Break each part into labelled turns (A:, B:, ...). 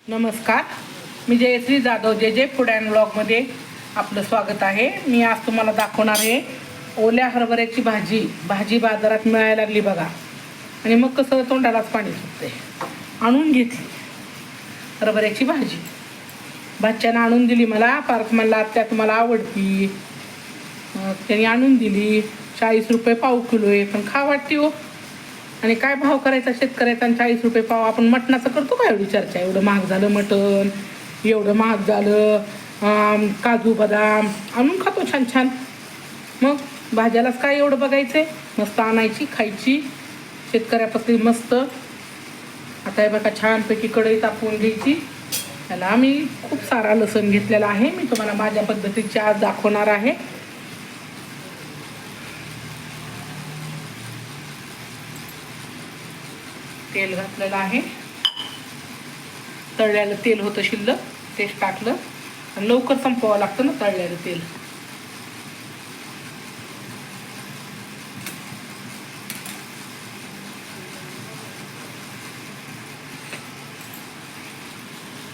A: नमस्कार, मी जयश्री जाधव जे food and ब्लॉगमध्ये आपलं स्वागत आहे. मी आज तुम्हाला दाखवणार आहे ओल्या हरभऱ्याची भाजी बाजारात मिळायला लागली बघा. आणि मग कसं तोंडालाच पाणी सुटते. आणून घेतली हरभऱ्याची भाजी. भाच्यानं आणून दिली मला. परत म्हणला आत्या तुम्हाला आवडती. त्यांनी आणून दिली. 40 रुपये पाव किलो आहे. पण खा वाटते हो. आणि काय भाव करायचा शेतकऱ्याचा. 40 रुपये पाव. आपण मटणाचं करतो का एवढी चर्चा. एवढं महाग झालं मटण, एवढं महाग झालं काजू बदाम. आणून खातो छान छान. मग भाज्यालाच काय एवढं बघायचं आहे. मस्त आणायची खायची शेतकऱ्यापासून मस्त. आता हे बघा छानपैकी कढई तापवून घ्यायची. त्याला आम्ही खूप सारा लसूण घेतलेला आहे. मी तुम्हाला माझ्या पद्धतीची आज दाखवणार आहे. तेल घातलेलं आहे. तळलेलं तेल होतं शिल्लक, तेच टाकलं. आणि लवकर संपवावं लागतं ना तळलेलं तेल.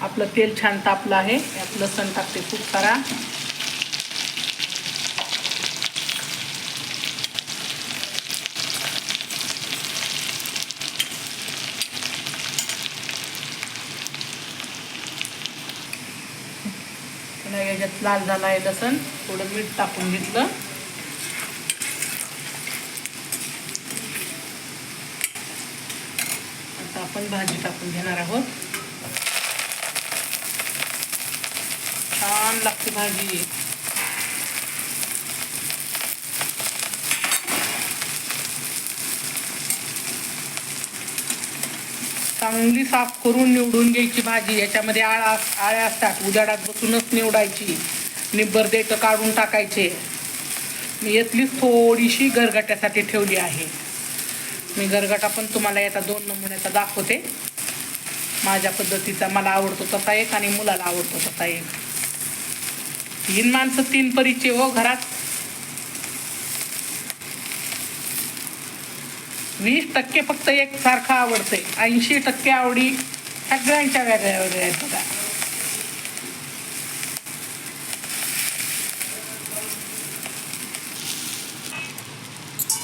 A: आपलं तेल छान तापलं आहे. यात लसूण टाकते खूप सारा. याच्यात लाल झाला आहे लसूण. थोडं मीठ टाकून घेतलं. आता आपण भाजी टाकून घेणार आहोत. छान लागते भाजी. चांगली साफ करून निवडून घ्यायची भाजी. याच्यामध्ये आळ्या असतात. उजाडात बसूनच निवडायची. निब्बर देठं काढून टाकायचे. मी यातलीच थोडीशी गरगट्यासाठी ठेवली आहे. मी गरगटा पण तुम्हाला याचा 2 नमुन्याचा दाखवते. माझ्या पद्धतीचा मला आवडतो तसा एक आणि मुलाला आवडतो तसा एक. 3 माणसं 3 परीचे हो घरात. 20% फक्त एक सारखं आवडतंय. 80% आवडी सगळ्यांच्या वेगळ्या वेगळ्या आहेत बघा.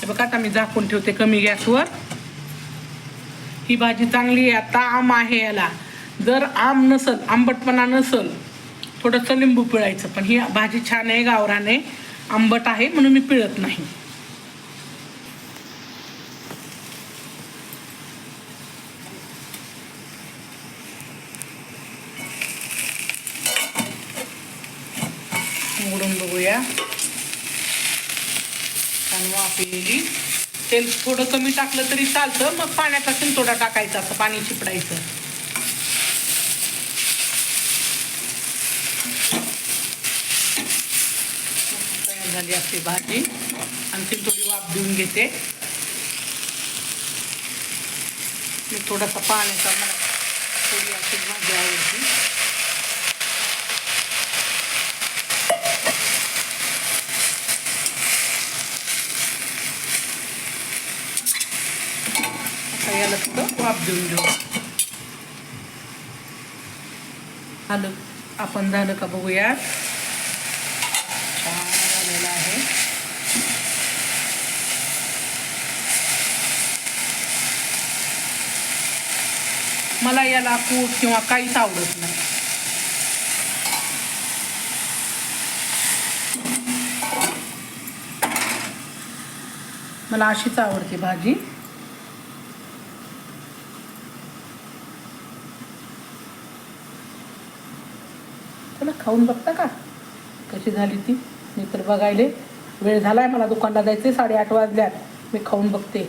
A: हे बघा आता मी झाकून ठेवते कमी गॅसवर. ही भाजी चांगली आहे. आता आम आहे याला. जर आम नसल, आंबटपणा नसल, थोडंसं लिंबू पिळायचं. पण ही भाजी छान आहे, गावरान आहे, आंबट आहे म्हणून मी पिळत नाही. उघडून बघूया. छान वाफ येईल. तेल थोडं कमी टाकलं तरी चालतं. मग पाण्याचा शिंतोडा टाकायचा. असं पाणी शिपडायचं. तयार झाली असते भाजी. आणखी थोडी वाफ देऊन घेते. मी थोडासा पाण्याचा मला थोडी अशी भाजी आवडते. याला थोडं वाफ देऊन देऊ. आलं आपण झालं का बघूया. छान झालेलं आहे. मला याला कूट किंवा काहीच आवडत नाही. मला अशीच आवडते भाजी. चला खाऊन बघता का कशी झाली ती. मी तर बघायले वेळ झालाय. मला दुकानला जायचे. 8:30 वाजल्यात. मी खाऊन बघते.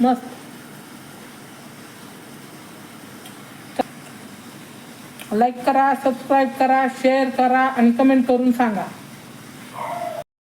A: मस्त. लाईक करा, सबस्क्राईब करा, शेअर करा आणि कमेंट करून सांगा.